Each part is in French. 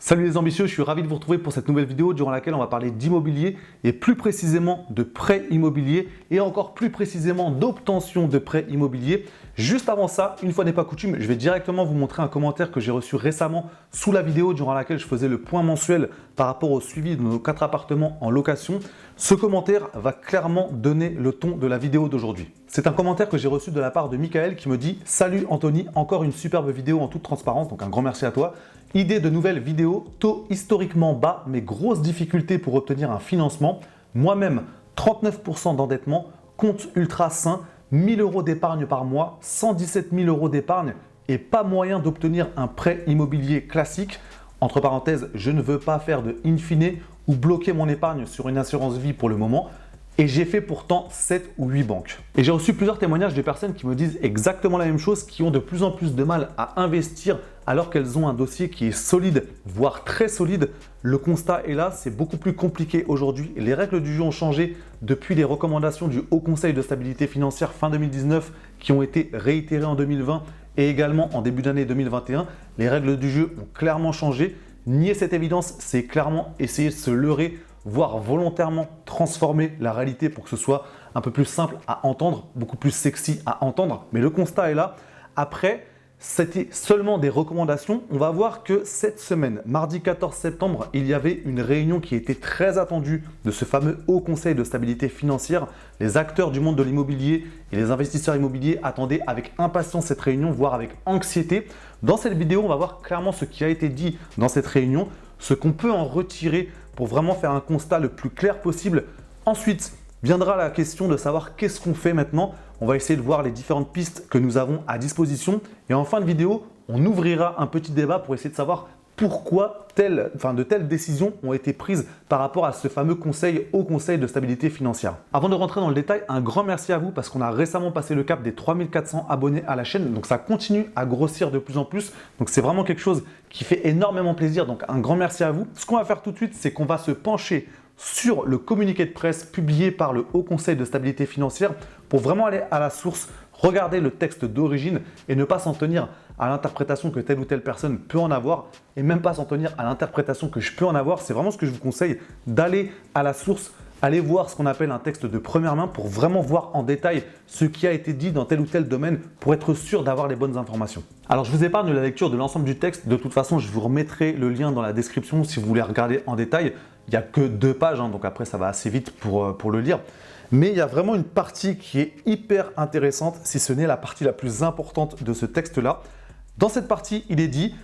Salut les ambitieux, je suis ravi de vous retrouver pour cette nouvelle vidéo durant laquelle on va parler d'immobilier et plus précisément de prêt immobilier et encore plus précisément d'obtention de prêt immobilier. Juste avant ça, une fois n'est pas coutume, je vais directement vous montrer un commentaire que j'ai reçu récemment sous la vidéo durant laquelle je faisais le point mensuel par rapport au suivi de nos 4 appartements en location. Ce commentaire va clairement donner le ton de la vidéo d'aujourd'hui. C'est un commentaire que j'ai reçu de la part de Michael qui me dit « Salut Anthony, encore une superbe vidéo en toute transparence, donc un grand merci à toi. Idée de nouvelles vidéos, taux historiquement bas mais grosses difficultés pour obtenir un financement. Moi-même, 39% d'endettement, compte ultra sain, 1000 € d'épargne par mois, 117 000 € d'épargne et pas moyen d'obtenir un prêt immobilier classique. Entre parenthèses, je ne veux pas faire de in fine ou bloquer mon épargne sur une assurance vie pour le moment. Et j'ai fait pourtant 7 ou 8 banques. Et j'ai reçu plusieurs témoignages de personnes qui me disent exactement la même chose, qui ont de plus en plus de mal à investir alors qu'elles ont un dossier qui est solide, voire très solide. Le constat est là, c'est beaucoup plus compliqué aujourd'hui. Les règles du jeu ont changé depuis les recommandations du Haut Conseil de stabilité financière fin 2019 qui ont été réitérées en 2020 et également en début d'année 2021. Les règles du jeu ont clairement changé. Nier cette évidence, c'est clairement essayer de se leurrer, voire volontairement transformer la réalité pour que ce soit un peu plus simple à entendre, beaucoup plus sexy à entendre. Mais le constat est là. Après, c'était seulement des recommandations. On va voir que cette semaine, mardi 14 septembre, il y avait une réunion qui était très attendue de ce fameux Haut Conseil de stabilité financière. Les acteurs du monde de l'immobilier et les investisseurs immobiliers attendaient avec impatience cette réunion, voire avec anxiété. Dans cette vidéo, on va voir clairement ce qui a été dit dans cette réunion, ce qu'on peut en retirer pour vraiment faire un constat le plus clair possible. Ensuite, viendra la question de savoir qu'est-ce qu'on fait maintenant. On va essayer de voir les différentes pistes que nous avons à disposition. Et en fin de vidéo, on ouvrira un petit débat pour essayer de savoir pourquoi de telles décisions ont été prises par rapport à ce fameux Haut Conseil de stabilité financière. Avant de rentrer dans le détail, un grand merci à vous parce qu'on a récemment passé le cap des 3400 abonnés à la chaîne. Donc ça continue à grossir de plus en plus. Donc c'est vraiment quelque chose qui fait énormément plaisir. Donc un grand merci à vous. Ce qu'on va faire tout de suite, c'est qu'on va se pencher sur le communiqué de presse publié par le Haut Conseil de stabilité financière pour vraiment aller à la source, regarder le texte d'origine et ne pas s'en tenir à l'interprétation que telle ou telle personne peut en avoir et même pas s'en tenir à l'interprétation que je peux en avoir. C'est vraiment ce que je vous conseille, d'aller à la source, aller voir ce qu'on appelle un texte de première main pour vraiment voir en détail ce qui a été dit dans tel ou tel domaine pour être sûr d'avoir les bonnes informations. Alors je vous épargne la lecture de l'ensemble du texte. De toute façon, je vous remettrai le lien dans la description si vous voulez regarder en détail. Il n'y a que 2 pages, donc après ça va assez vite pour le lire. Mais il y a vraiment une partie qui est hyper intéressante, si ce n'est la partie la plus importante de ce texte-là. Dans cette partie, il est dit,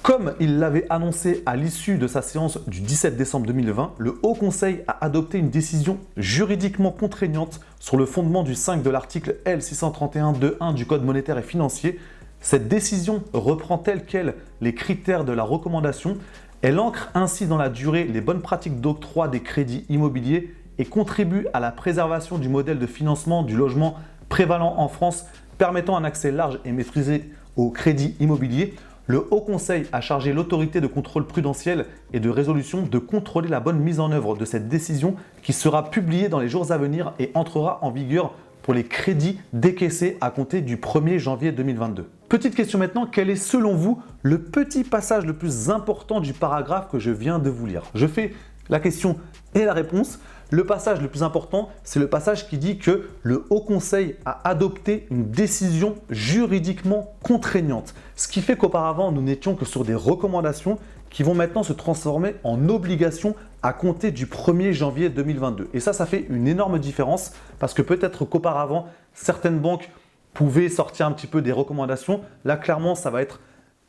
comme il l'avait annoncé à l'issue de sa séance du 17 décembre 2020, le Haut Conseil a adopté une décision juridiquement contraignante sur le fondement du 5 de l'article L631-2.1 du Code monétaire et financier. Cette décision reprend telle quelle les critères de la recommandation. Elle ancre ainsi dans la durée les bonnes pratiques d'octroi des crédits immobiliers et contribue à la préservation du modèle de financement du logement prévalent en France, permettant un accès large et maîtrisé au crédit immobilier. Le Haut Conseil a chargé l'autorité de contrôle prudentiel et de résolution de contrôler la bonne mise en œuvre de cette décision qui sera publiée dans les jours à venir et entrera en vigueur pour les crédits décaissés à compter du 1er janvier 2022. Petite question maintenant, quel est selon vous le petit passage le plus important du paragraphe que je viens de vous lire? Je fais la question et la réponse. Le passage le plus important, c'est le passage qui dit que le Haut Conseil a adopté une décision juridiquement contraignante. Ce qui fait qu'auparavant, nous n'étions que sur des recommandations qui vont maintenant se transformer en obligations à compter du 1er janvier 2022. Et ça fait une énorme différence parce que peut-être qu'auparavant, certaines banques pouvaient sortir un petit peu des recommandations. Là, clairement, ça va être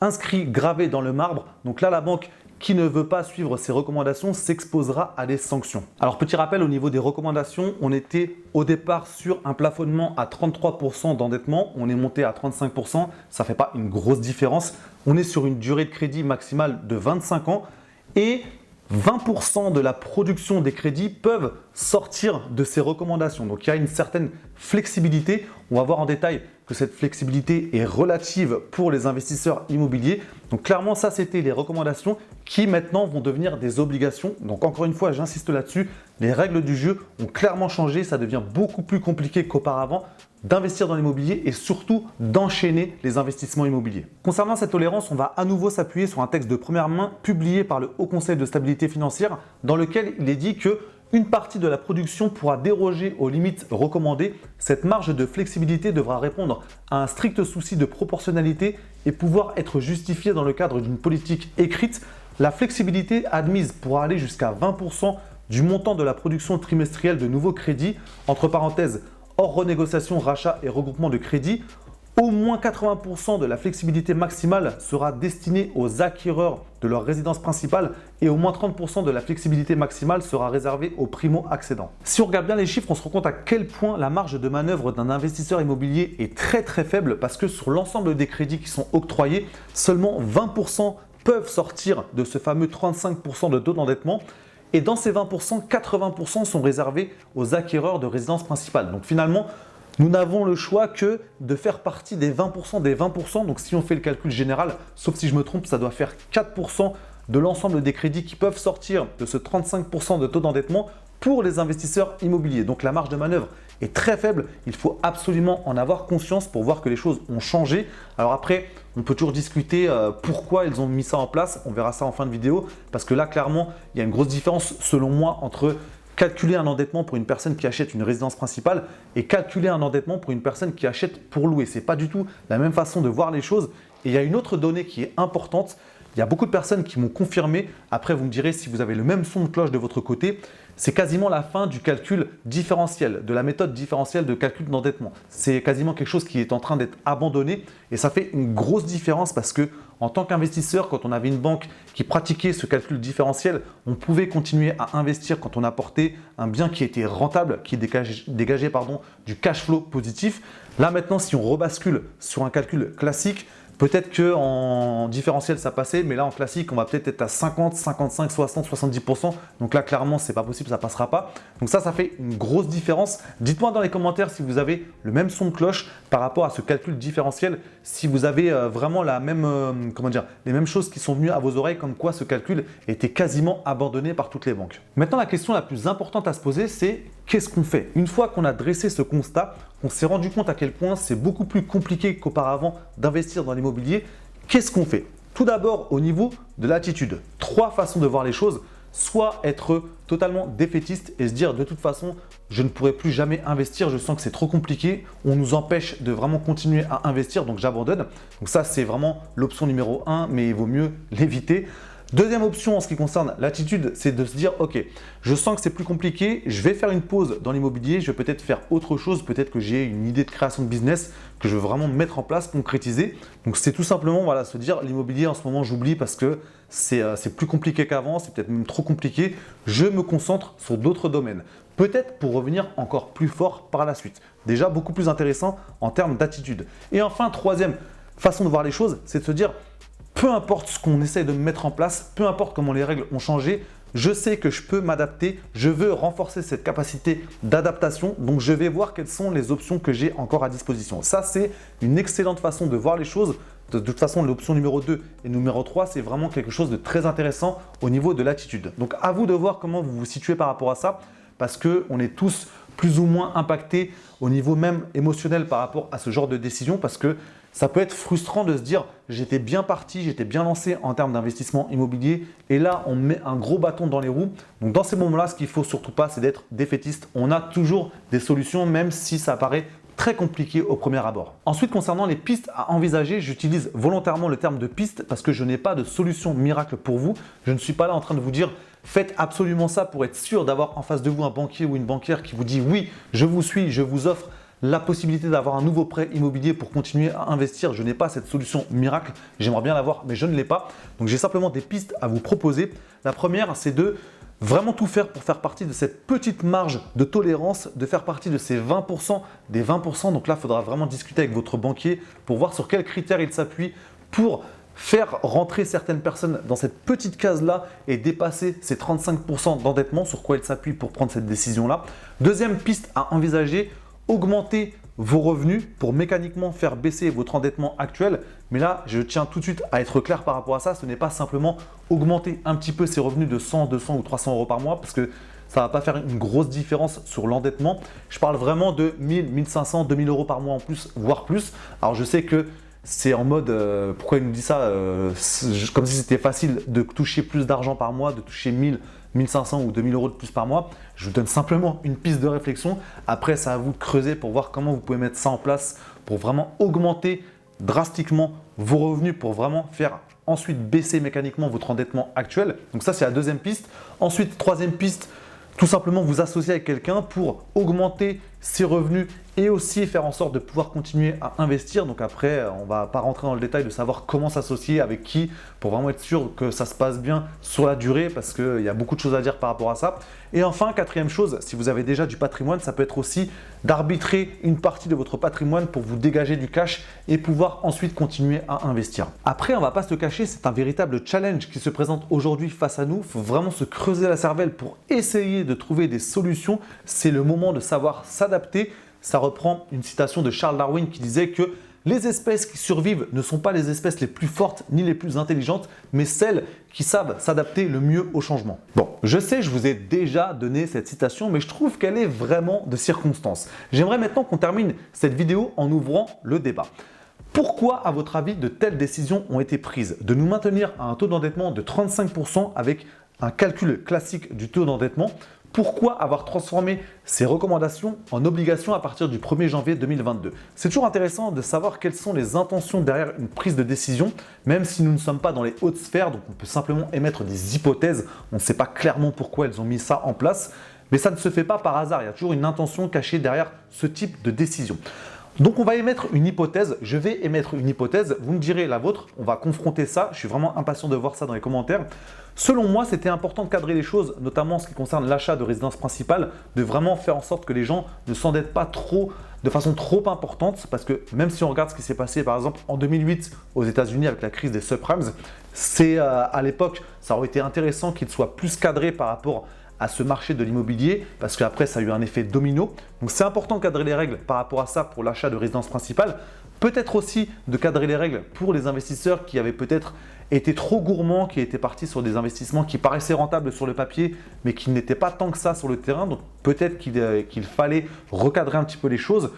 inscrit, gravé dans le marbre. Donc là, la banque qui ne veut pas suivre ces recommandations s'exposera à des sanctions. Alors petit rappel au niveau des recommandations, on était au départ sur un plafonnement à 33% d'endettement, on est monté à 35%, ça ne fait pas une grosse différence. On est sur une durée de crédit maximale de 25 ans et 20% de la production des crédits peuvent sortir de ces recommandations. Donc il y a une certaine flexibilité. On va voir en détail que cette flexibilité est relative pour les investisseurs immobiliers. Donc clairement, ça c'était les recommandations qui maintenant vont devenir des obligations. Donc encore une fois, j'insiste là-dessus, les règles du jeu ont clairement changé. Ça devient beaucoup plus compliqué qu'auparavant d'investir dans l'immobilier et surtout d'enchaîner les investissements immobiliers. Concernant cette tolérance, on va à nouveau s'appuyer sur un texte de première main publié par le Haut Conseil de stabilité financière dans lequel il est dit que une partie de la production pourra déroger aux limites recommandées. Cette marge de flexibilité devra répondre à un strict souci de proportionnalité et pouvoir être justifiée dans le cadre d'une politique écrite. La flexibilité admise pourra aller jusqu'à 20% du montant de la production trimestrielle de nouveaux crédits, entre parenthèses, hors renégociation, rachat et regroupement de crédits. Au moins 80% de la flexibilité maximale sera destinée aux acquéreurs de leur résidence principale et au moins 30% de la flexibilité maximale sera réservée aux primo-accédants. Si on regarde bien les chiffres, on se rend compte à quel point la marge de manœuvre d'un investisseur immobilier est très faible parce que sur l'ensemble des crédits qui sont octroyés, seulement 20% peuvent sortir de ce fameux 35% de taux d'endettement. Et dans ces 20%, 80% sont réservés aux acquéreurs de résidence principale. Donc finalement, nous n'avons le choix que de faire partie des 20% des 20%. Donc si on fait le calcul général, sauf si je me trompe, ça doit faire 4% de l'ensemble des crédits qui peuvent sortir de ce 35% de taux d'endettement pour les investisseurs immobiliers. Donc la marge de manœuvre est très faible. Il faut absolument en avoir conscience pour voir que les choses ont changé. Alors après, on peut toujours discuter pourquoi ils ont mis ça en place. On verra ça en fin de vidéo parce que là, clairement, il y a une grosse différence selon moi entre calculer un endettement pour une personne qui achète une résidence principale et calculer un endettement pour une personne qui achète pour louer. Ce n'est pas du tout la même façon de voir les choses. Et il y a une autre donnée qui est importante. Il y a beaucoup de personnes qui m'ont confirmé. Après, vous me direz si vous avez le même son de cloche de votre côté. C'est quasiment la fin du calcul différentiel, de la méthode différentielle de calcul d'endettement. C'est quasiment quelque chose qui est en train d'être abandonné et ça fait une grosse différence parce que en tant qu'investisseur, quand on avait une banque qui pratiquait ce calcul différentiel, on pouvait continuer à investir quand on apportait un bien qui était rentable, qui dégageait du cash flow positif. Là maintenant, si on rebascule sur un calcul classique, peut-être qu'en différentiel, ça passait, mais là, en classique, on va peut-être être à 50, 55, 60, 70%. Donc là, clairement, ce n'est pas possible, ça ne passera pas. Donc ça fait une grosse différence. Dites-moi dans les commentaires si vous avez le même son de cloche par rapport à ce calcul différentiel, si vous avez vraiment la même, les mêmes choses qui sont venues à vos oreilles, comme quoi ce calcul était quasiment abandonné par toutes les banques. Maintenant, la question la plus importante à se poser, c'est qu'est-ce qu'on fait? Une fois qu'on a dressé ce constat, on s'est rendu compte à quel point c'est beaucoup plus compliqué qu'auparavant d'investir dans l'immobilier. Qu'est-ce qu'on fait? Tout d'abord, au niveau de l'attitude. 3 façons de voir les choses. Soit être totalement défaitiste et se dire de toute façon, je ne pourrai plus jamais investir, je sens que c'est trop compliqué, on nous empêche de vraiment continuer à investir, donc j'abandonne. Donc ça, c'est vraiment l'option numéro 1, mais il vaut mieux l'éviter. Deuxième option en ce qui concerne l'attitude, c'est de se dire ok, je sens que c'est plus compliqué, je vais faire une pause dans l'immobilier, je vais peut-être faire autre chose, peut-être que j'ai une idée de création de business que je veux vraiment mettre en place, concrétiser. Donc c'est tout simplement se dire l'immobilier en ce moment j'oublie parce que c'est plus compliqué qu'avant, c'est peut-être même trop compliqué, je me concentre sur d'autres domaines. Peut-être pour revenir encore plus fort par la suite. Déjà beaucoup plus intéressant en termes d'attitude. Et enfin, troisième façon de voir les choses, c'est de se dire peu importe ce qu'on essaye de mettre en place, peu importe comment les règles ont changé, je sais que je peux m'adapter, je veux renforcer cette capacité d'adaptation, donc je vais voir quelles sont les options que j'ai encore à disposition. Ça, c'est une excellente façon de voir les choses. De toute façon, l'option numéro 2 et numéro 3, c'est vraiment quelque chose de très intéressant au niveau de l'attitude. Donc, à vous de voir comment vous vous situez par rapport à ça, parce qu'on est tous plus ou moins impactés au niveau même émotionnel par rapport à ce genre de décision, parce que ça peut être frustrant de se dire j'étais bien parti, j'étais bien lancé en termes d'investissement immobilier et là on met un gros bâton dans les roues. Donc dans ces moments-là, ce qu'il ne faut surtout pas, c'est d'être défaitiste. On a toujours des solutions même si ça paraît très compliqué au premier abord. Ensuite, concernant les pistes à envisager, j'utilise volontairement le terme de piste parce que je n'ai pas de solution miracle pour vous. Je ne suis pas là en train de vous dire faites absolument ça pour être sûr d'avoir en face de vous un banquier ou une banquière qui vous dit oui, je vous suis, je vous offre la possibilité d'avoir un nouveau prêt immobilier pour continuer à investir. Je n'ai pas cette solution miracle, j'aimerais bien l'avoir mais je ne l'ai pas. Donc j'ai simplement des pistes à vous proposer. La première, c'est de vraiment tout faire pour faire partie de cette petite marge de tolérance, de faire partie de ces 20% des 20%. Donc là, il faudra vraiment discuter avec votre banquier pour voir sur quels critères il s'appuie pour faire rentrer certaines personnes dans cette petite case-là et dépasser ces 35% d'endettement, sur quoi ils s'appuient pour prendre cette décision-là. Deuxième piste à envisager, augmenter vos revenus pour mécaniquement faire baisser votre endettement actuel. Mais là, je tiens tout de suite à être clair par rapport à ça. Ce n'est pas simplement augmenter un petit peu ses revenus de 100, 200 ou 300 euros par mois parce que ça ne va pas faire une grosse différence sur l'endettement. Je parle vraiment de 1000, 1500, 2000 euros par mois en plus, voire plus. Alors, je sais que c'est en mode, pourquoi il nous dit ça comme si c'était facile de toucher plus d'argent par mois, de toucher 1000, 1500 ou 2000 euros de plus par mois. Je vous donne simplement une piste de réflexion. Après, c'est à vous de creuser pour voir comment vous pouvez mettre ça en place pour vraiment augmenter drastiquement vos revenus, pour vraiment faire ensuite baisser mécaniquement votre endettement actuel. Donc ça, c'est la deuxième piste. Ensuite, troisième piste, tout simplement vous associer avec quelqu'un pour augmenter ses revenus et aussi faire en sorte de pouvoir continuer à investir. Donc après, on ne va pas rentrer dans le détail de savoir comment s'associer, avec qui, pour vraiment être sûr que ça se passe bien sur la durée parce qu'il y a beaucoup de choses à dire par rapport à ça. Et enfin, quatrième chose, si vous avez déjà du patrimoine, ça peut être aussi d'arbitrer une partie de votre patrimoine pour vous dégager du cash et pouvoir ensuite continuer à investir. Après, on ne va pas se le cacher, c'est un véritable challenge qui se présente aujourd'hui face à nous. Il faut vraiment se creuser la cervelle pour essayer de trouver des solutions. C'est le moment de savoir s'adapter. Ça reprend une citation de Charles Darwin qui disait que les espèces qui survivent ne sont pas les espèces les plus fortes ni les plus intelligentes, mais celles qui savent s'adapter le mieux au changement. Bon, je sais, je vous ai déjà donné cette citation, mais je trouve qu'elle est vraiment de circonstance. J'aimerais maintenant qu'on termine cette vidéo en ouvrant le débat. Pourquoi, à votre avis, de telles décisions ont été prises? De nous maintenir à un taux d'endettement de 35% avec un calcul classique du taux d'endettement? Pourquoi avoir transformé ces recommandations en obligations à partir du 1er janvier 2022? C'est toujours intéressant de savoir quelles sont les intentions derrière une prise de décision, même si nous ne sommes pas dans les hautes sphères, donc on peut simplement émettre des hypothèses. On ne sait pas clairement pourquoi elles ont mis ça en place, mais ça ne se fait pas par hasard. Il y a toujours une intention cachée derrière ce type de décision. Donc on va émettre une hypothèse, je vais émettre une hypothèse, vous me direz la vôtre, on va confronter ça, je suis vraiment impatient de voir ça dans les commentaires. Selon moi, c'était important de cadrer les choses, notamment en ce qui concerne l'achat de résidence principale, de vraiment faire en sorte que les gens ne s'endettent pas trop, de façon trop importante, parce que même si on regarde ce qui s'est passé par exemple en 2008 aux États-Unis avec la crise des subprimes, c'est à l'époque, ça aurait été intéressant qu'il soit plus cadré par rapport à ce marché de l'immobilier parce qu'après ça a eu un effet domino. Donc c'est important de cadrer les règles par rapport à ça pour l'achat de résidence principale. Peut-être aussi de cadrer les règles pour les investisseurs qui avaient peut-être été trop gourmands, qui étaient partis sur des investissements qui paraissaient rentables sur le papier mais qui n'étaient pas tant que ça sur le terrain. Donc peut-être qu'il fallait recadrer un petit peu les choses.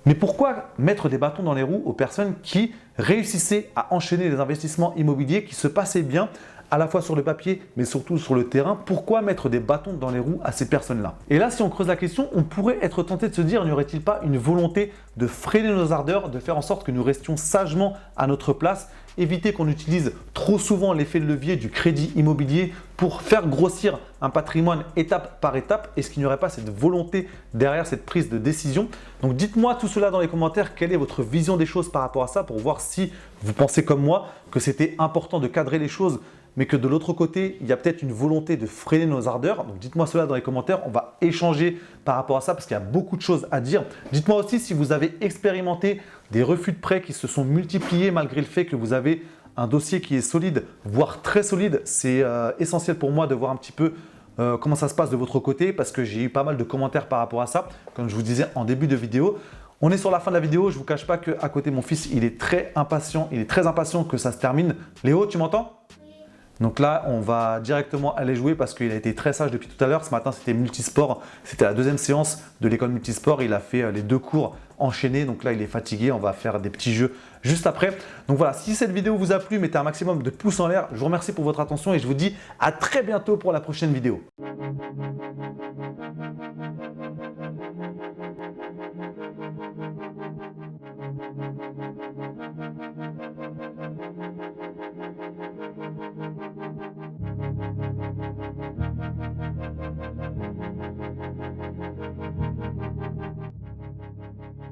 Mais pourquoi mettre des bâtons dans les roues aux personnes qui réussissaient à enchaîner les investissements immobiliers, qui se passaient bien à la fois sur le papier mais surtout sur le terrain? Pourquoi mettre des bâtons dans les roues à ces personnes-là? Et là, si on creuse la question, on pourrait être tenté de se dire, n'y aurait-il pas une volonté de freiner nos ardeurs, de faire en sorte que nous restions sagement à notre place, éviter qu'on utilise trop souvent l'effet de levier du crédit immobilier pour faire grossir un patrimoine étape par étape? Est-ce qu'il n'y aurait pas cette volonté derrière cette prise de décision? Donc dites-moi tout cela dans les commentaires, quelle est votre vision des choses par rapport à ça, pour voir si vous pensez comme moi que c'était important de cadrer les choses mais que de l'autre côté, il y a peut-être une volonté de freiner nos ardeurs. Donc dites-moi cela dans les commentaires, on va échanger par rapport à ça parce qu'il y a beaucoup de choses à dire. Dites-moi aussi si vous avez expérimenté des refus de prêt qui se sont multipliés malgré le fait que vous avez un dossier qui est solide, voire très solide. C'est essentiel pour moi de voir un petit peu comment ça se passe de votre côté parce que j'ai eu pas mal de commentaires par rapport à ça, comme je vous disais en début de vidéo. On est sur la fin de la vidéo, je ne vous cache pas qu'à côté mon fils, il est très impatient que ça se termine. Léo, tu m'entends ? Donc là, on va directement aller jouer parce qu'il a été très sage depuis tout à l'heure. Ce matin, c'était multisport. C'était la deuxième séance de l'école multisport. Il a fait les 2 cours enchaînés. Donc là, il est fatigué. On va faire des petits jeux juste après. Donc voilà, si cette vidéo vous a plu, mettez un maximum de pouces en l'air. Je vous remercie pour votre attention et je vous dis à très bientôt pour la prochaine vidéo.